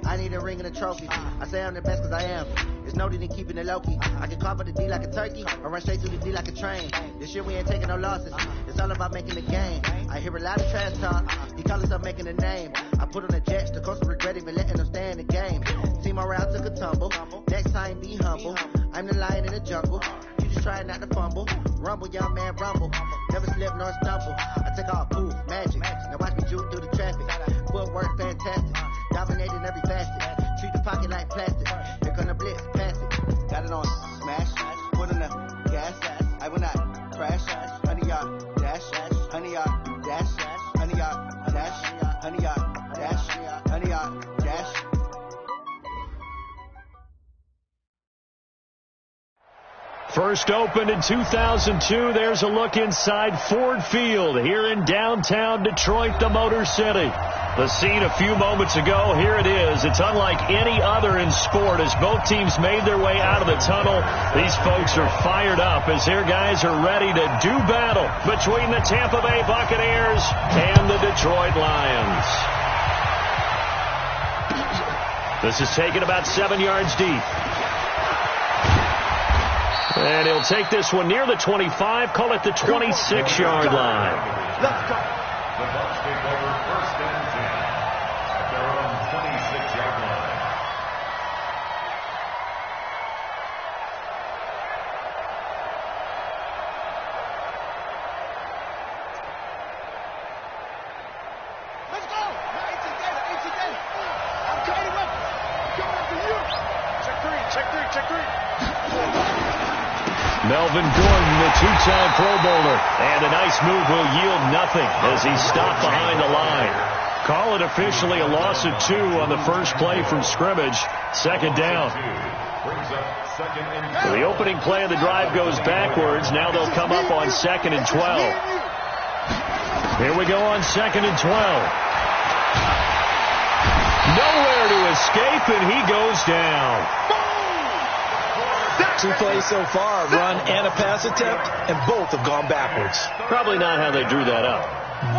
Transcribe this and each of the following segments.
I need a ring and a trophy. I say I'm the best cause I am. There's no need in keeping it low-key. I can carve up the D like a turkey or run straight through the D like a train. This year we ain't taking no losses. It's all about making the game. I hear a lot of trash talk. He call himself making a name. I put on the Jets. The coach will regret even letting them stay in the game. Team morale took a tumble. Next time be humble. I'm the lion in the jungle. You just try not to fumble. Rumble, young man, rumble. Never slip nor stumble. I take off, poof, magic. Now watch me juke through the traffic. Footwork fantastic. Dominating every facet. Treat the pocket like plastic. Here come the blitz, pass it. Got it on smash. Put on the gas. I will not crash. 100-yard dash. 100-yard dash. 100-yard dash. 100-yard dash. 100-yard dash. First opened in 2002. There's a look inside Ford Field here in downtown Detroit, the Motor City. The scene a few moments ago, here it is. It's unlike any other in sport as both teams made their way out of the tunnel. These folks are fired up as their guys are ready to do battle between the Tampa Bay Buccaneers and the Detroit Lions. This is taken about 7 yards deep. And he'll take this one near the 25, call it the 26-yard line. Let's go. The Bucs take over first and 10 at their own 26-yard line. Let's go. I'm coming up. Coming after you. Check three. Melvin Gordon, the two-time Pro Bowler. And a nice move will yield nothing as he's stopped behind the line. Call it officially a loss of 2 on the first play from scrimmage. Second down. So the opening play of the drive goes backwards. Now they'll come up on 2nd and 12. Here we go on 2nd and 12. Nowhere to escape, and he goes down. 2 plays so far, run and a pass attempt, and both have gone backwards. Probably not how they drew that up.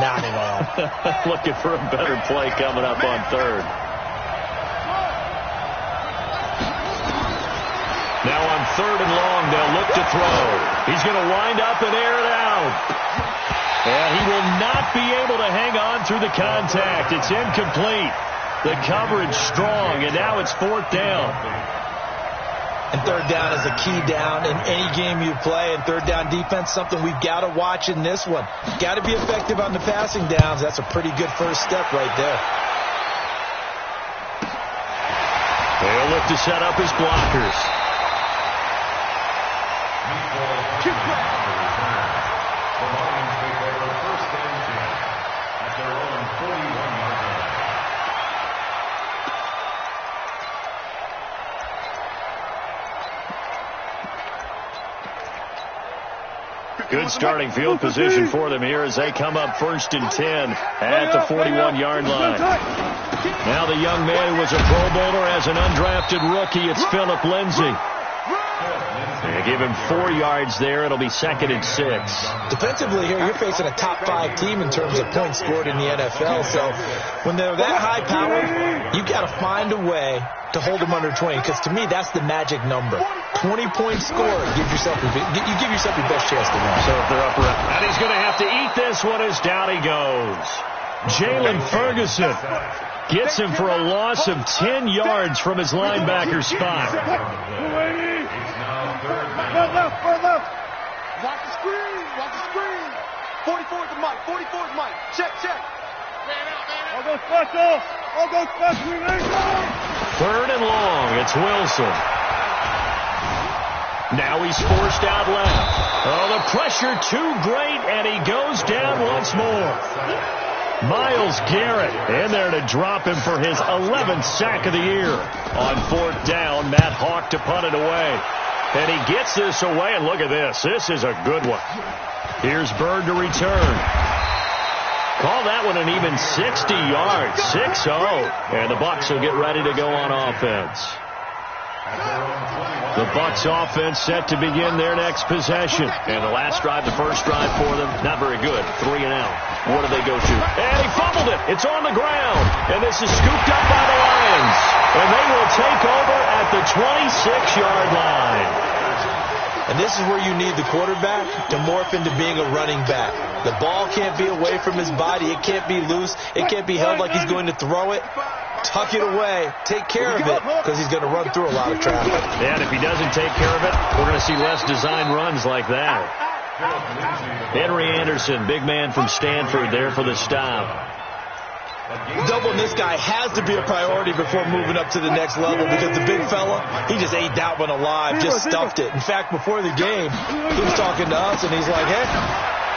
Not at all. Looking for a better play coming up on 3rd. Now on 3rd and long, they'll look to throw. He's going to wind up and air it out. And he will not be able to hang on through the contact. It's incomplete. The coverage strong, and now it's 4th down. And 3rd down is a key down in any game you play. And 3rd down defense, something we've got to watch in this one. Got to be effective on the passing downs. That's a pretty good first step right there. They'll look to set up his blockers. The Lions take over first and 10 at their own 41-yard line. Good starting field position for them here as they come up 1st and 10 at the 41-yard line. Now the young man who was a Pro Bowler as an undrafted rookie, it's Phillip Lindsay. They give him 4 yards there. It'll be 2nd and 6. Defensively here, you're facing a top 5 team in terms of points scored in the NFL. So when they're that high powered, you got to find a way to hold them under 20, because to me that's the magic number. 20 points scored, you give yourself your best chance to win. So if they're up around, and he's going to have to eat this one as down he goes. Jalen Ferguson gets him for a loss of 10 yards from his linebacker spot. Left. Watch the screen. 44 is Mike. Check. I'll go special. 3rd and long. It's Wilson. Now he's forced out left. Oh, the pressure too great, and he goes down once more. Myles Garrett in there to drop him for his 11th sack of the year. On 4th down, Matt Hawk to punt it away. And he gets this away, and look at this. This is a good one. Here's Bird to return. Call that one an even 60 yards. 6-0. And the Bucs will get ready to go on offense. The Bucs offense set to begin their next possession. And the last drive, the first drive for them, not very good. 3 and out. What do they go to? And he fumbled it. It's on the ground. And this is scooped up by the Lions. runs, and they will take over at the 26-yard line. And this is where you need the quarterback to morph into being a running back. The ball can't be away from his body. It can't be loose. It can't be held like he's going to throw it. Tuck it away. Take care of it because he's going to run through a lot of traffic. Yeah, and if he doesn't take care of it, we're going to see less design runs like that. Henry Anderson, big man from Stanford there for the stop. Doubling this guy has to be a priority before moving up to the next level because the big fella, he just ate that one alive, just stuffed it. In fact, before the game, he was talking to us, and he's like, hey,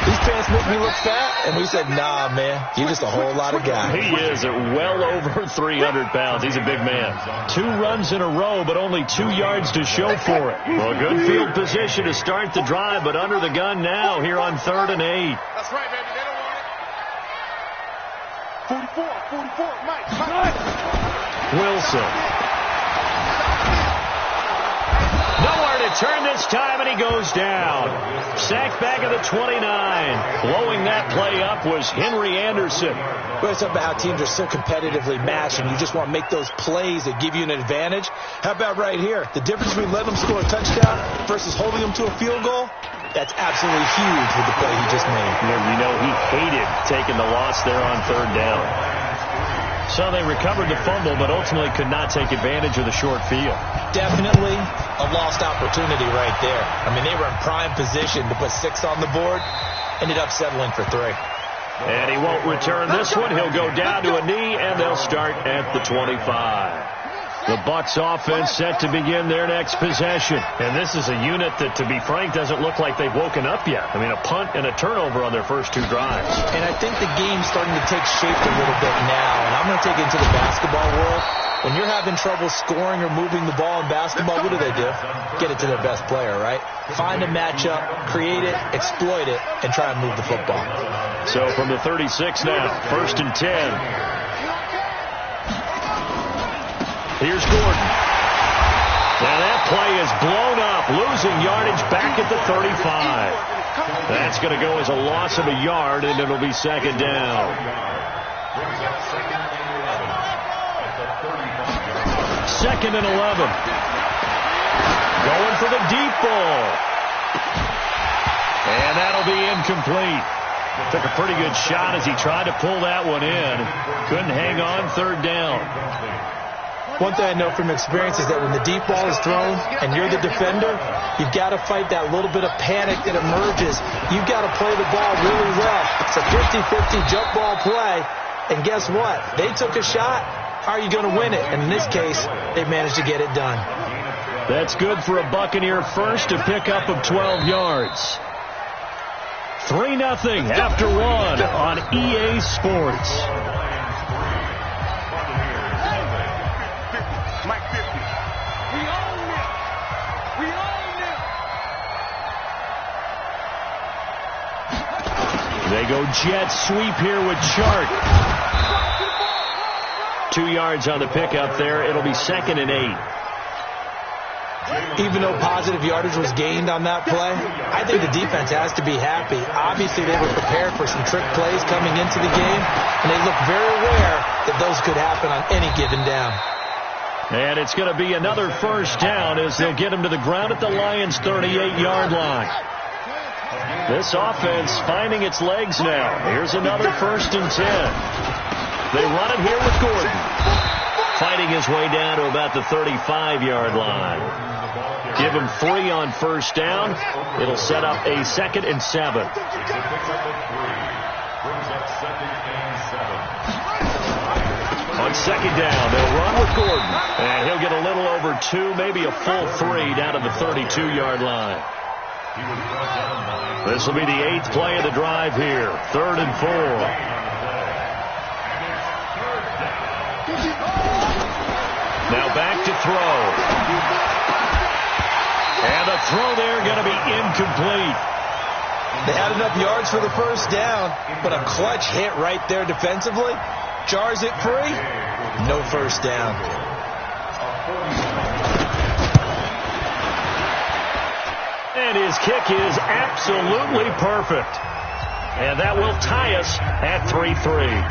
these pants make me look fat. And we said, nah, man, you're just a whole lot of guy. He is at well over 300 pounds. He's a big man. 2 runs in a row, but only 2 yards to show for it. Well, good field position to start the drive, but under the gun now here on 3rd and 8. That's right, baby. They don't want it. 44, Mike. Wilson. Nowhere to turn this time, and he goes down. Sacked back at the 29. Blowing that play up was Henry Anderson. We're talking about how teams are so competitively matched, and you just want to make those plays that give you an advantage. How about right here? The difference between letting them score a touchdown versus holding them to a field goal? That's absolutely huge with the play he just made. You know, he hated taking the loss there on 3rd down. So they recovered the fumble, but ultimately could not take advantage of the short field. Definitely a lost opportunity right there. I mean, they were in prime position to put 6 on the board, ended up settling for 3. And he won't return this one. He'll go down to a knee, and they'll start at the 25. The Bucs offense set to begin their next possession. And this is a unit that, to be frank, doesn't look like they've woken up yet. I mean, a punt and a turnover on their first 2 drives. And I think the game's starting to take shape a little bit now. And I'm going to take it into the basketball world. When you're having trouble scoring or moving the ball in basketball, what do? Get it to their best player, right? Find a matchup, create it, exploit it, and try and move the football. So from the 36 now, 1st and 10. Here's Gordon. And that play is blown up, losing yardage back at the 35. That's going to go as a loss of a yard, and it'll be 2nd down. 2nd and 11. Going for the deep ball. And that'll be incomplete. Took a pretty good shot as he tried to pull that one in. Couldn't hang on 3rd down. One thing I know from experience is that when the deep ball is thrown and you're the defender, you've got to fight that little bit of panic that emerges. You've got to play the ball really well. It's a 50-50 jump ball play. And guess what? They took a shot. How are you going to win it? And in this case, they managed to get it done. That's good for a Buccaneer first to pick up of 12 yards. 3-0 after 1 on EA Sports. They go jet sweep here with Chark. 2 yards on the pickup there. It'll be 2nd and 8. Even though positive yardage was gained on that play, I think the defense has to be happy. Obviously, they were prepared for some trick plays coming into the game, and they look very aware that those could happen on any given down. And it's going to be another 1st down as they'll get him to the ground at the Lions' 38-yard line. This offense finding its legs now. Here's another 1st and 10. They run it here with Gordon. Fighting his way down to about the 35-yard line. Give him 3 on 1st down. It'll set up a 2nd and 7. On 2nd down, they'll run with Gordon. And he'll get a little over 2, maybe a full 3 down to the 32-yard line. This will be the 8th play of the drive here. 3rd and 4. Now back to throw. And the throw there going to be incomplete. They had enough yards for the 1st down, but a clutch hit right there defensively. Jars it free. No 1st down. And his kick is absolutely perfect. And that will tie us at 3-3.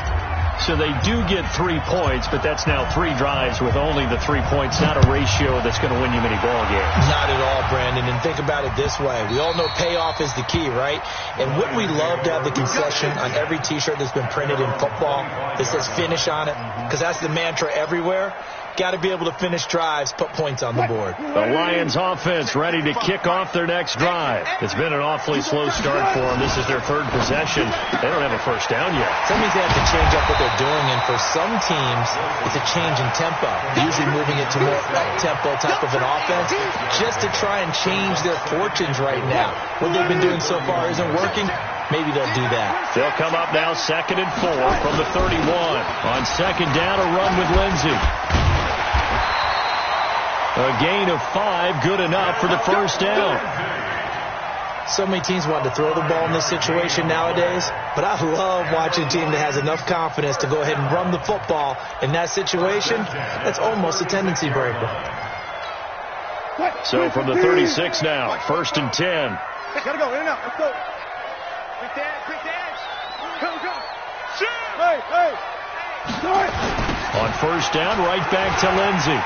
So they do get 3 points, but that's now 3 drives with only the 3 points. Not a ratio that's going to win you many ball games. Not at all, Brandon. And think about it this way. We all know payoff is the key, right? And wouldn't we love to have the concession on every T-shirt that's been printed in football that says finish on it? Because that's the mantra everywhere. Got to be able to finish drives, put points on the board. The Lions offense ready to kick off their next drive. It's been an awfully slow start for them. This is their 3rd possession. They don't have a first down yet. That means they have to change up what they're doing, and for some teams, it's a change in tempo, usually moving it to more up-tempo type of an offense, just to try and change their fortunes right now. What they've been doing so far isn't working. Maybe they'll do that. They'll come up now 2nd and 4 from the 31. On 2nd down, a run with Lindsey. A gain of 5, good enough for the first down. So many teams want to throw the ball in this situation nowadays, but I love watching a team that has enough confidence to go ahead and run the football in that situation. That's almost a tendency breaker. So from the 36 now, 1st and 10. Gotta go, in and out, let's go. Quick dash. Go. Hey. On 1st down, right back to Lindsey.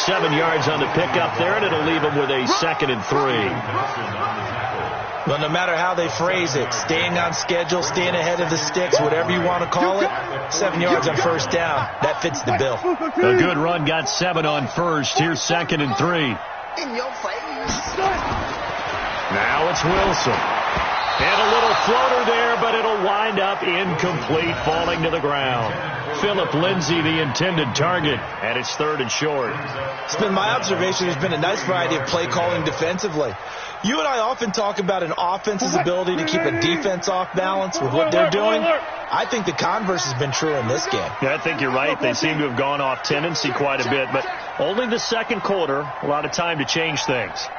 7 yards on the pickup there, and it'll leave him with a 2nd and 3. Well, no matter how they phrase it, staying on schedule, staying ahead of the sticks, whatever you want to call it, 7 yards on 1st down, that fits the bill. A good run, got 7 on 1st. Here's 2nd and 3. In your face. Now it's Wilson. And a little floater there, but it'll wind up incomplete, falling to the ground. Philip Lindsay, the intended target, and it's 3rd and short. It's been my observation there's been a nice variety of play calling defensively. You and I often talk about an offense's ability to keep a defense off balance with what they're doing. I think the converse has been true in this game. Yeah, I think you're right. They seem to have gone off tendency quite a bit, but only the 2nd quarter, a lot of time to change things.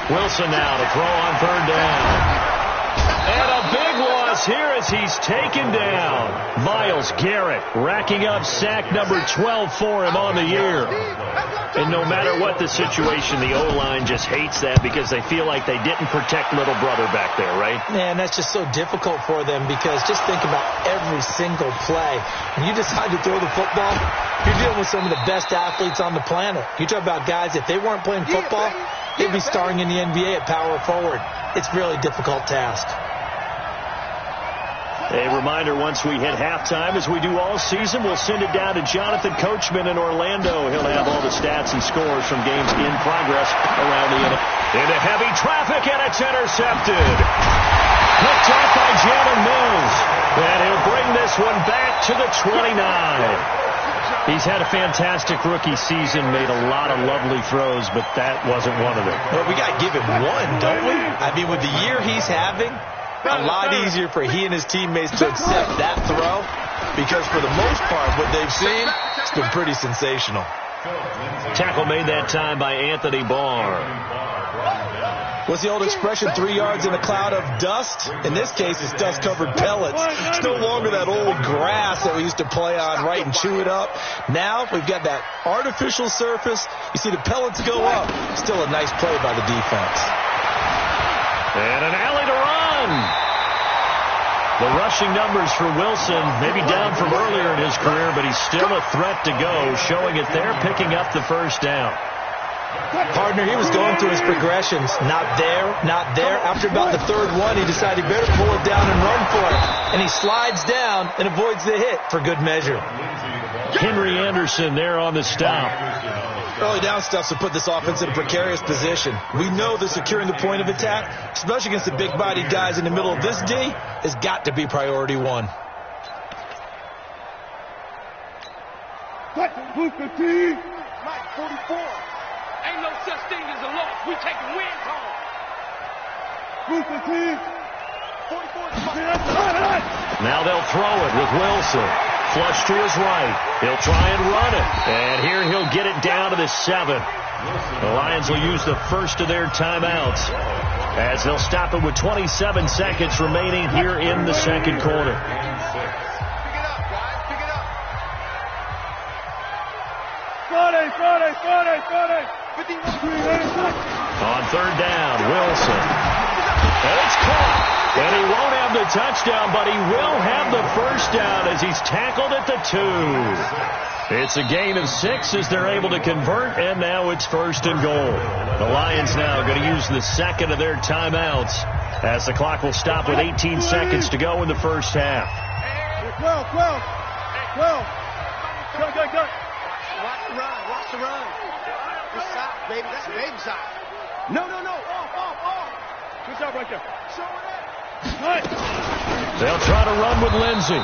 Wilson now to throw on 3rd down. And a big loss here as he's taken down. Myles Garrett racking up sack number 12 for him on the year. And no matter what the situation, the O-line just hates that because they feel like they didn't protect little brother back there, right? Man, that's just so difficult for them because just think about every single play. When you decide to throw the football, you're dealing with some of the best athletes on the planet. You talk about guys, if they weren't playing football, they'd be starring in the NBA at power forward. It's a really difficult task. A reminder, once we hit halftime, as we do all season, we'll send it down to Jonathan Coachman in Orlando. He'll have all the stats and scores from games in progress around the NFL. Into heavy traffic, and it's intercepted. Picked off by Jalen Mills. And he'll bring this one back to the 29. He's had a fantastic rookie season, made a lot of lovely throws, but that wasn't one of them. Well, we got to give him one, don't we? I mean, with the year he's having, a lot easier for he and his teammates to accept that throw because for the most part, what they've seen, it's been pretty sensational. Tackle made that time by Anthony Barr. What's the old expression, 3 yards in a cloud of dust? In this case, it's dust-covered pellets. It's no longer that old grass that we used to play on, right, and chew it up. Now we've got that artificial surface. You see the pellets go up. Still a nice play by the defense. And an alley to run. The rushing numbers for Wilson, maybe down from earlier in his career, but he's still a threat to go, showing it there, picking up the 1st down. Partner, he was going through his progressions. Not there, not there. After about the 3rd one, he decided he better pull it down and run for it. And he slides down and avoids the hit for good measure. Henry Anderson there on the stop. Early down stuff to put this offense in a precarious position. We know that securing the point of attack, especially against the big-bodied guys in the middle of this D, has got to be priority one. Mike 44. Ain't no such thing as a loss. We taking wins home. 44. Now they'll throw it with Wilson. Flush to his right. He'll try and run it. And here he'll get it down to the 7. The Lions will use the first of their timeouts as they'll stop it with 27 seconds remaining here in the 2nd quarter. Friday. On third down, Wilson. And it's caught. And he won't have the touchdown, but he will have the first down as he's tackled at the 2. It's a gain of 6 as they're able to convert, and now it's first and goal. The Lions now going to use the second of their timeouts as the clock will stop with 18 seconds to go in the first half. 12. Go. Watch the run. This side, baby. That's the baby side. No. Off. Good job right there. They'll try to run with Lindsey.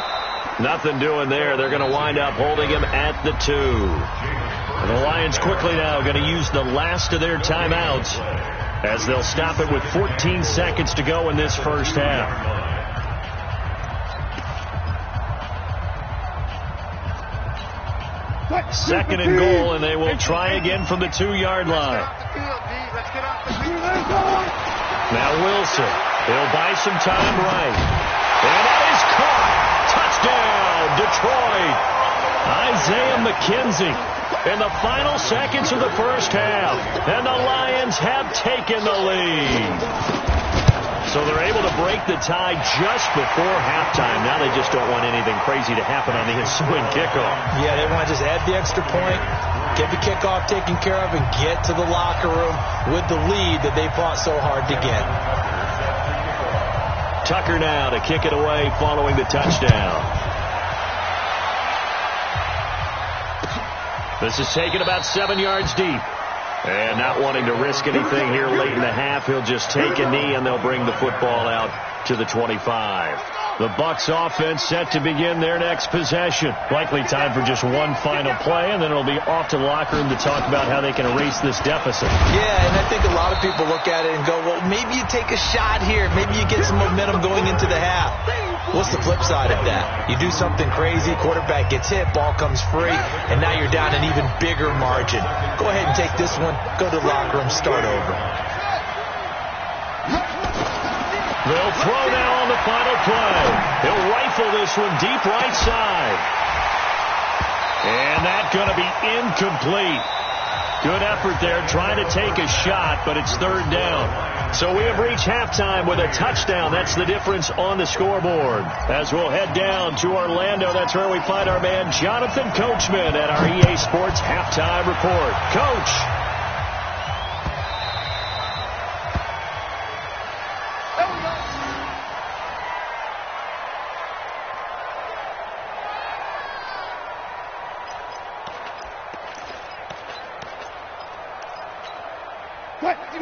Nothing doing there. They're going to wind up holding him at the 2. And the Lions quickly now going to use the last of their timeouts as they'll stop it with 14 seconds to go in this first half. Second and goal, and they will try again from the 2-yard line. Now Wilson. He'll buy some time right. And that is caught. Touchdown, Detroit. Isaiah McKenzie in the final seconds of the first half. And the Lions have taken the lead. So they're able to break the tie just before halftime. Now they just don't want anything crazy to happen on the ensuing kickoff. Yeah, they want to just add the extra point, get the kickoff taken care of, and get to the locker room with the lead that they fought so hard to get. Tucker now to kick it away following the touchdown. This is taken about 7 yards deep. And not wanting to risk anything here late in the half, he'll just take a knee and they'll bring the football out to the 25. The Bucs offense set to begin their next possession. Likely time for just one final play, and then it'll be off to the locker room to talk about how they can erase this deficit. Yeah, and I think a lot of people look at it and go, well, maybe you take a shot here. Maybe you get some momentum going into the half. What's the flip side of that? You do something crazy, quarterback gets hit, ball comes free, and now you're down an even bigger margin. Go ahead and take this one, go to the locker room, start over. They'll throw now on the final play. He'll rifle this one deep right side. And that's going to be incomplete. Good effort there trying to take a shot, but it's third down. So we have reached halftime with a touchdown. That's the difference on the scoreboard. As we'll head down to Orlando, that's where we find our man Jonathan Coachman at our EA Sports Halftime Report. Coach.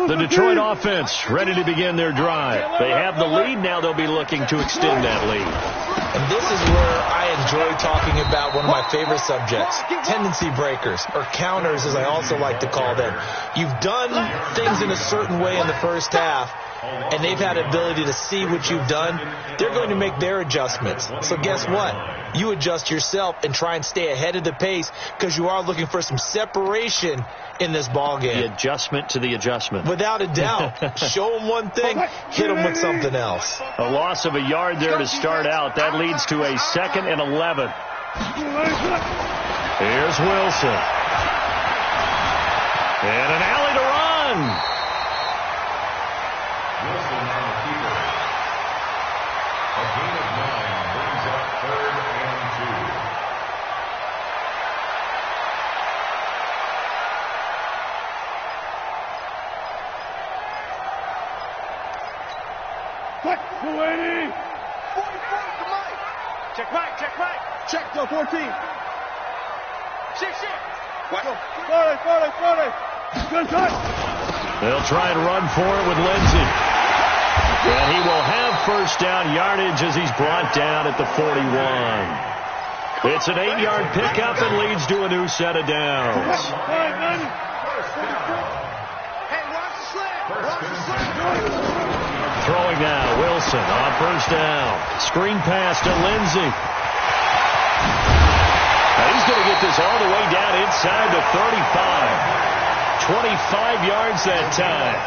The Detroit offense ready to begin their drive. They have the lead. Now they'll be looking to extend that lead. And this is where I enjoy talking about one of my favorite subjects, tendency breakers, or counters as I also like to call them. You've done things in a certain way in the first half, and they've had ability to see what you've done. They're going to make their adjustments. So guess what? You adjust yourself and try and stay ahead of the pace because you are looking for some separation in this ball game. The adjustment to the adjustment. Without a doubt. Show them one thing, hit them with something else. A loss of a yard there to start out. That leads to a 2nd and 11. Here's Wilson. And an alley to run. Wilson on the keeper. A gain of 9 brings up 3rd and 2. Check right. Check the 14. Shit. What? 40. Good touch. They'll try and run for it with Lindsey. And he will have first down yardage as he's brought down at the 41. It's an 8-yard pickup and leads to a new set of downs. Throwing now, Wilson on first down. Screen pass to Lindsey. Now he's going to get this all the way down inside the 35. 25 yards that time.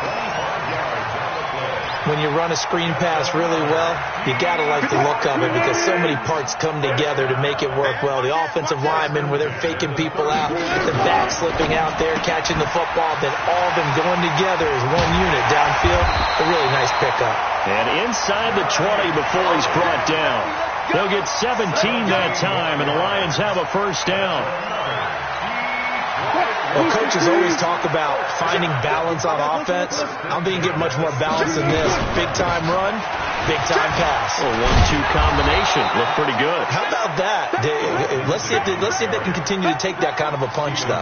when you run a screen pass really well, you got to like the look of it because so many parts come together to make it work well. The offensive linemen, where they're faking people out, the back slipping out there, catching the football, then all of them going together as one unit downfield. A really nice pickup. And inside the 20 before he's brought down. They'll get 17 that time, and the Lions have a first down. Well, coaches always talk about finding balance on offense. I don't think you get much more balance than this. Big-time run, big-time pass. A 1-2 combination. Look pretty good. How about that? Let's see if they can continue to take that kind of a punch, though.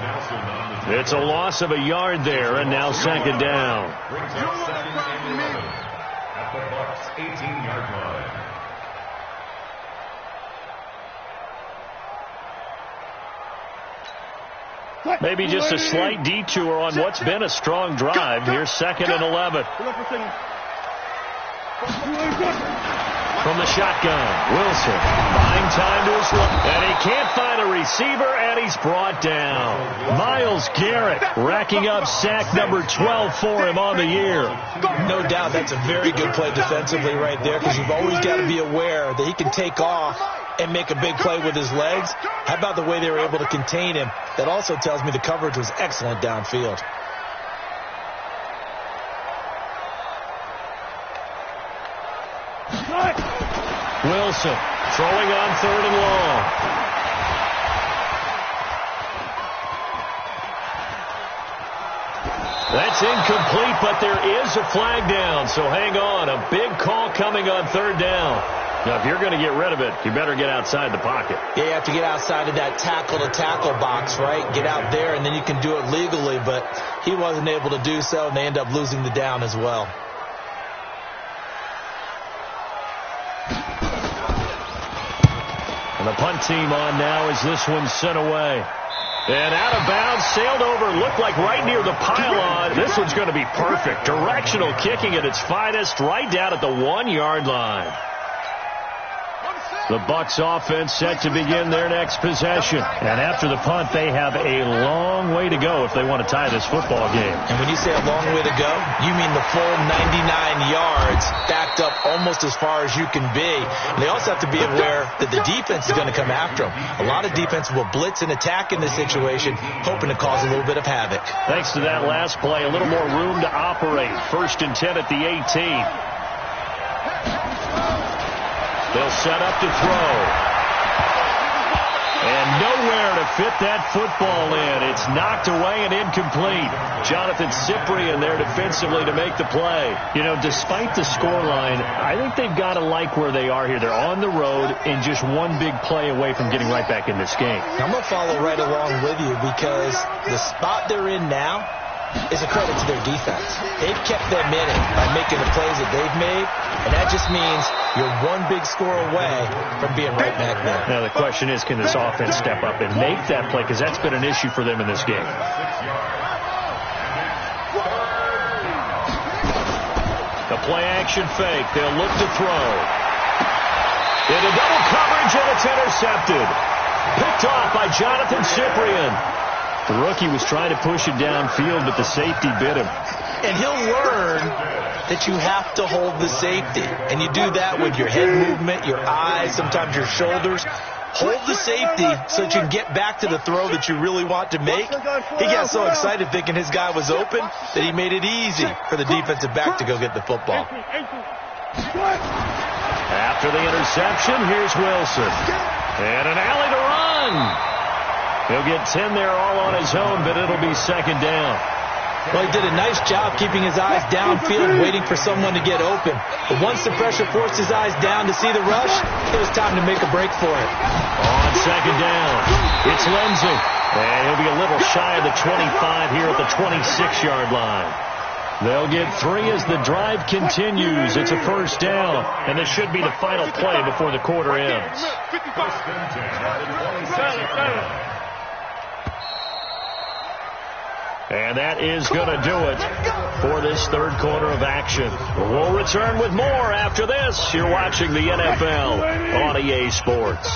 It's a loss of a yard there, and now second down. At the Bucs 18-yard line. Maybe just a slight detour on what's been a strong drive. Here's second and 11. From the shotgun, Wilson buying time to his left, and he can't find a receiver, and he's brought down. Myles Garrett racking up sack number 12 for him on the year. No doubt that's a very good play defensively right there, because you've always got to be aware that he can take off and make a big play with his legs. How about the way they were able to contain him? That also tells me the coverage was excellent downfield. Wilson throwing on third and long. That's incomplete, but there is a flag down, so hang on. A big call coming on third down. Now, if you're going to get rid of it, you better get outside the pocket. Yeah, you have to get outside of that tackle-to-tackle box, right? Get out there, and then you can do it legally, but he wasn't able to do so, and they end up losing the down as well. And the punt team on now as this one's sent away. And out of bounds, sailed over, looked like right near the pylon. This one's going to be perfect. Directional kicking at its finest, right down at the 1-yard line. The Bucs offense set to begin their next possession. And after the punt, they have a long way to go if they want to tie this football game. And when you say a long way to go, you mean the full 99 yards backed up almost as far as you can be. And they also have to be aware that the defense is going to come after them. A lot of defense will blitz and attack in this situation, hoping to cause a little bit of havoc. Thanks to that last play, a little more room to operate. 1st and 10 at the 18. They'll set up to throw. And nowhere to fit that football in. It's knocked away and incomplete. Jonathan Cyprien there defensively to make the play. You know, despite the scoreline, I think they've got to like where they are here. They're on the road and just one big play away from getting right back in this game. I'm going to follow right along with you because the spot they're in now is a credit to their defense. They've kept them in it by making the plays that they've made, and that just means you're one big score away from being right back there. Now the question is, can this offense step up and make that play? Because that's been an issue for them in this game. The play action fake. They'll look to throw. Into double coverage, and it's intercepted. Picked off by Jonathan Cyprien. The rookie was trying to push it downfield, but the safety bit him. And he'll learn that you have to hold the safety. And you do that with your head movement, your eyes, sometimes your shoulders. Hold the safety so that you can get back to the throw that you really want to make. He got so excited thinking his guy was open that he made it easy for the defensive back to go get the football. After the interception, here's Wilson. And an alley to run. He'll get 10 there all on his own, but it'll be second down. Well, he did a nice job keeping his eyes downfield, waiting for someone to get open. But once the pressure forced his eyes down to see the rush, it was time to make a break for it. On second down, it's Lindsey. And he'll be a little shy of the 25 here at the 26-yard line. They'll get 3 as the drive continues. It's a first down, and this should be the final play before the quarter ends. And that is going to do it for this third quarter of action. We'll return with more after this. You're watching the NFL on EA Sports.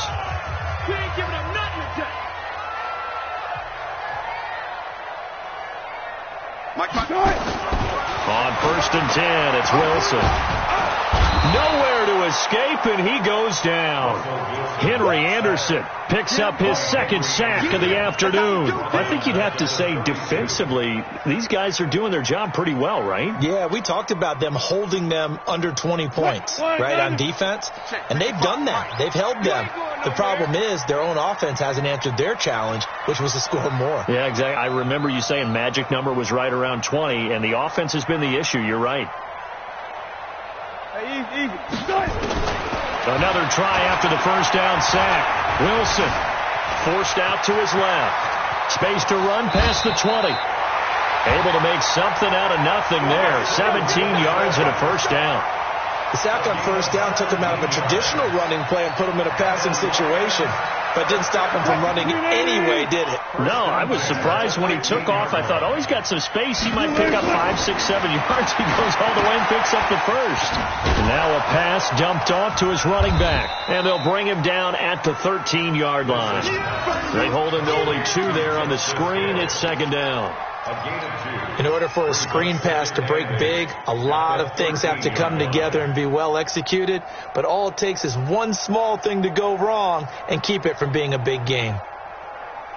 Mike. On 1st and 10, it's Wilson. Nowhere to escape, and he goes down. Henry Anderson picks up his second sack of the afternoon. I think you'd have to say defensively, these guys are doing their job pretty well, right? Yeah, we talked about them holding them under 20 points, right, on defense. And they've done that. They've held them. The problem is their own offense hasn't answered their challenge, which was to score more. Yeah, exactly. I remember you saying magic number was right around 20, and the offense has been the issue. You're right. Another try after the first down sack. Wilson forced out to his left. Space to run past the 20. Able to make something out of nothing there. 17 yards and a first down. The sack on first down took him out of a traditional running play and put him in a passing situation, but didn't stop him from running anyway, did it? No, I was surprised when he took off. I thought, oh, he's got some space. He might pick up 5, 6, 7 yards. He goes all the way and picks up the first. And now a pass dumped off to his running back, and they'll bring him down at the 13-yard line. They hold him to only 2 there on the screen. It's second down. In order for a screen pass to break big, a lot of things have to come together and be well executed, but all it takes is one small thing to go wrong and keep it from being a big game.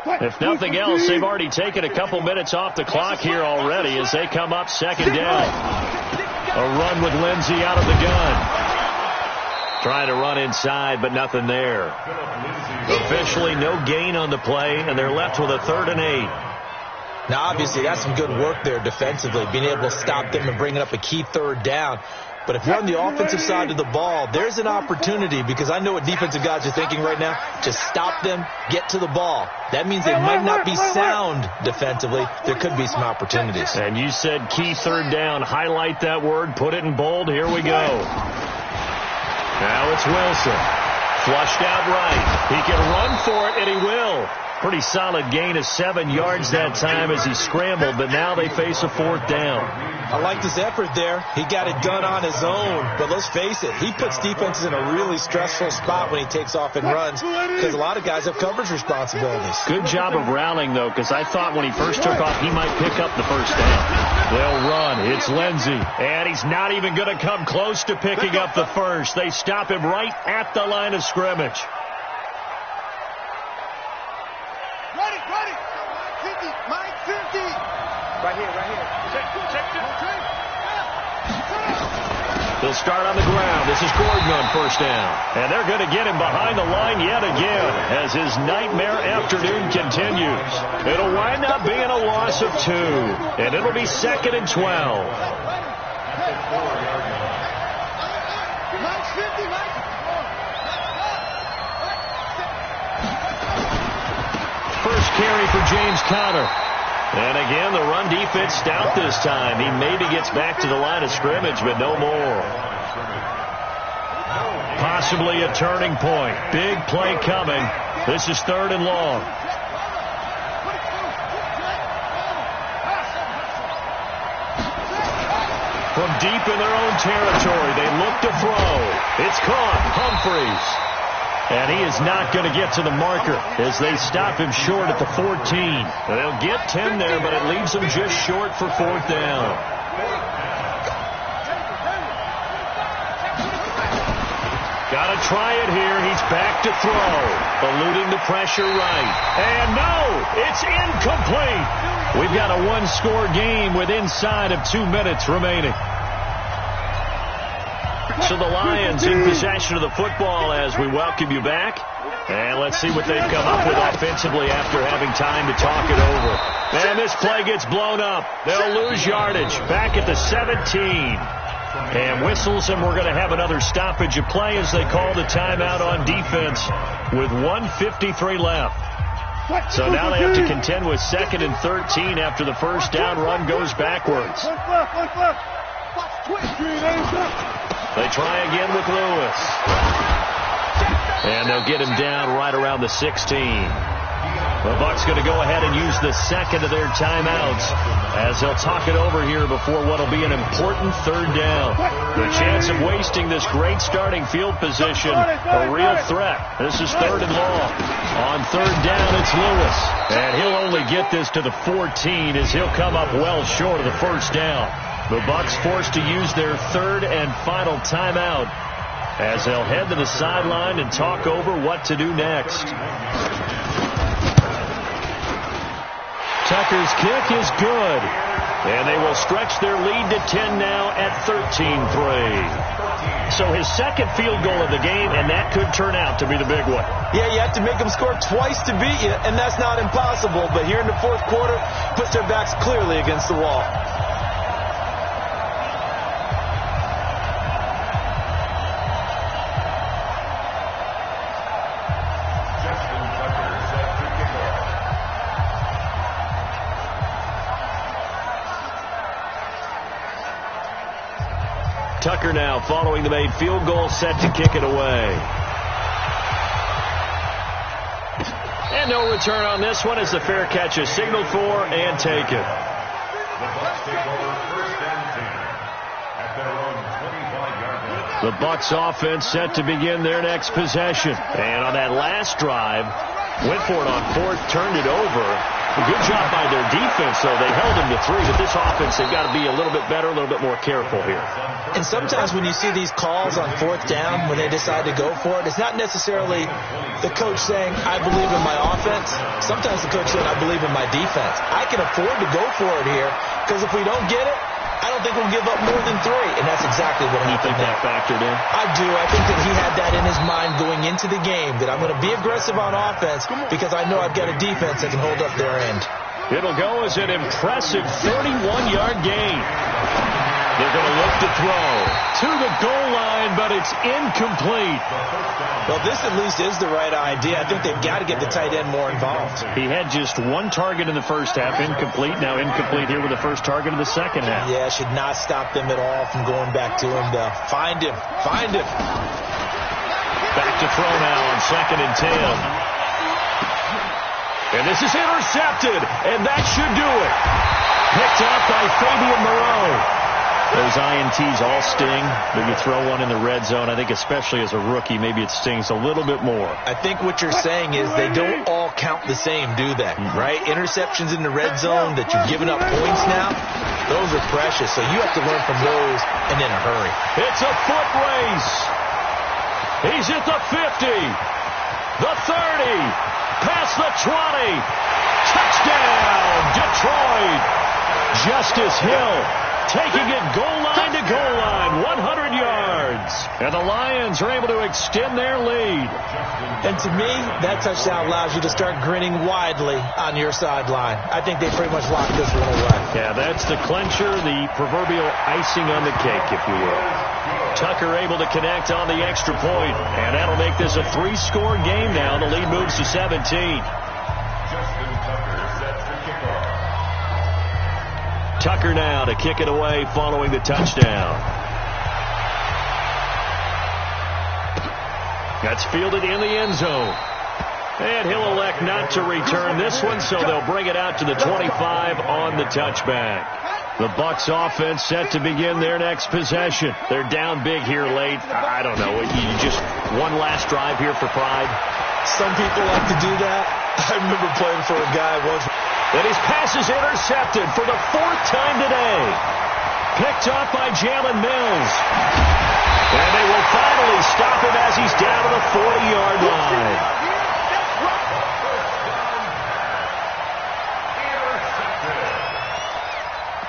If nothing else, they've already taken a couple minutes off the clock here already as they come up second down. A run with Lindsey out of the gun. Trying to run inside, but nothing there. Officially no gain on the play, and they're left with a 3rd and 8. Now, obviously, that's some good work there defensively, being able to stop them and bringing up a key 3rd down. But if you're on the offensive side of the ball, there's an opportunity, because I know what defensive guys are thinking right now. Just stop them, get to the ball. That means they might not be sound defensively. There could be some opportunities. And you said key 3rd down. Highlight that word. Put it in bold. Here we go. Now it's Wilson. Flushed out right. He can run for it, and he will. Pretty solid gain of 7 yards that time as he scrambled, but now they face a 4th down. I like his effort there. He got it done on his own, but let's face it, he puts defenses in a really stressful spot when he takes off and runs, because a lot of guys have coverage responsibilities. Good job of rallying, though, because I thought when he first took off, he might pick up the first down. They'll run. It's Lindsey, and he's not even going to come close to picking up the first. They stop him right at the line of scrimmage. Right here. They'll start on the ground. This is Gordon on first down. And they're going to get him behind the line yet again as his nightmare afternoon continues. It'll wind up being a loss of 2. And it'll be 2nd and 12. First carry for James Conner. And again, the run defense stout this time. He maybe gets back to the line of scrimmage, but no more. Possibly a turning point. Big play coming. This is 3rd and long. From deep in their own territory, they look to throw. It's caught. Humphreys. And he is not going to get to the marker as they stop him short at the 14. They'll get 10 there, but it leaves them just short for 4th down. Got to try it here. He's back to throw. Eluding the pressure right. And no, it's incomplete. We've got a 1-score game with inside of 2 minutes remaining. So the Lions in possession of the football as we welcome you back. And let's see what they've come up with offensively after having time to talk it over. And this play gets blown up. They'll lose yardage back at the 17. And whistles, and we're going to have another stoppage of play as they call the timeout on defense with 1:53 left. So now they have to contend with 2nd and 13 after the first down run goes backwards. They try again with Lewis. And they'll get him down right around the 16. The Bucs going to go ahead and use the second of their timeouts as they'll talk it over here before what will be an important 3rd down. The chance of wasting this great starting field position, a real threat. This is 3rd and long. On 3rd down, it's Lewis. And he'll only get this to the 14 as he'll come up well short of the first down. The Bucks forced to use their third and final timeout as they'll head to the sideline and talk over what to do next. Tucker's kick is good, and they will stretch their lead to 10 now at 13-3. So his second field goal of the game, and that could turn out to be the big one. Yeah, you have to make them score twice to beat you, and that's not impossible. But here in the fourth quarter, puts their backs clearly against the wall. Tucker now following the made field goal, set to kick it away. And no return on this one as the fair catch is signaled for and taken. The Bucks take over first and 10 at their own 25-yard line. The Bucks offense set to begin their next possession. And on that last drive, went for it on fourth, turned it over. A good job by their defense, though. They held them to 3, but this offense, they've got to be a little bit better, a little bit more careful here. And sometimes when you see these calls on fourth down, when they decide to go for it, it's not necessarily the coach saying, I believe in my offense. Sometimes the coach saying, I believe in my defense. I can afford to go for it here, because if we don't get it, I don't think we'll give up more than 3. And that's exactly what happened. You think that factored in? I do. I think that he had that in his mind going into the game, that I'm going to be aggressive on offense because I know I've got a defense that can hold up their end. It'll go as an impressive 31-yard gain. They're going to look to throw to the goal line, but it's incomplete. Well, this at least is the right idea. I think they've got to get the tight end more involved. He had just one target in the first half, incomplete. Now incomplete here with the first target of the second half. Yeah, should not stop them at all from going back to him to find him. Find him. Back to throw now on 2nd and 10. And this is intercepted, and that should do it. Picked up by Fabian Moreau. Those INTs all sting, but you throw one in the red zone, I think especially as a rookie, maybe it stings a little bit more. I think what you're saying is they don't all count the same, do they? Right? Interceptions in the red zone that you've given up points now, those are precious. So you have to learn from those and in a hurry. It's a foot race. He's at the 50, the 30, past the 20. Touchdown, Detroit. Justice Hill taking it goal line to goal line, 100 yards. And the Lions are able to extend their lead. And to me, that touchdown allows you to start grinning widely on your sideline. I think they pretty much locked this one away. Yeah, that's the clincher, the proverbial icing on the cake, if you will. Tucker able to connect on the extra point, and that'll make this a 3-score game now. The lead moves to 17. Justin Tucker sets the kickoff. Tucker now to kick it away following the touchdown. That's fielded in the end zone. And he'll elect not to return this one, so they'll bring it out to the 25 on the touchback. The Bucks offense set to begin their next possession. They're down big here late. I don't know. You just one last drive here for pride. Some people like to do that. I remember playing for a guy once. And his pass is intercepted for the 4th time today. Picked up by Jalen Mills. And they will finally stop him as he's down to the 40-yard line.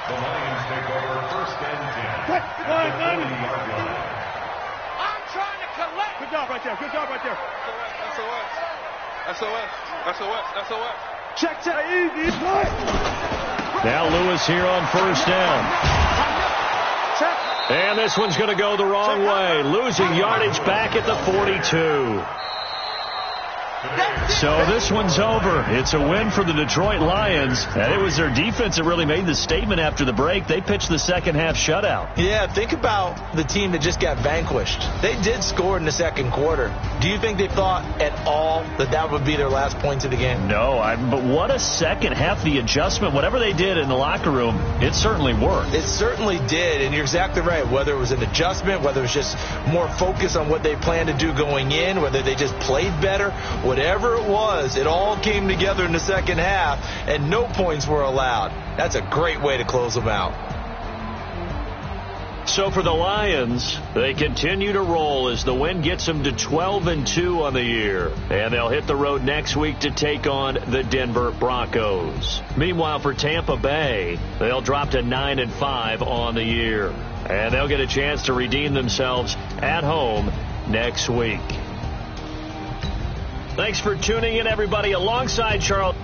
The Lions take over first and 10 at the 40-yard line. I'm trying to collect. Good job right there. Good job right there. SOS. Check to easy. Now Lewis here on first down. And this one's going to go the wrong way. Losing yardage back at the 42. So this one's over. It's a win for the Detroit Lions. And it was their defense that really made the statement after the break. They pitched the second half shutout. Yeah, think about the team that just got vanquished. They did score in the second quarter. Do you think they thought at all that that would be their last points of the game? No, but what a second half. The adjustment, whatever they did in the locker room, it certainly worked. It certainly did, and you're exactly right. Whether it was an adjustment, whether it was just more focus on what they planned to do going in, whether they just played better, whatever it was, it all came together in the second half, and no points were allowed. That's a great way to close them out. So for the Lions, they continue to roll as the win gets them to 12-2 on the year. And they'll hit the road next week to take on the Denver Broncos. Meanwhile, for Tampa Bay, they'll drop to 9-5 on the year. And they'll get a chance to redeem themselves at home next week. Thanks for tuning in, everybody, alongside Charles.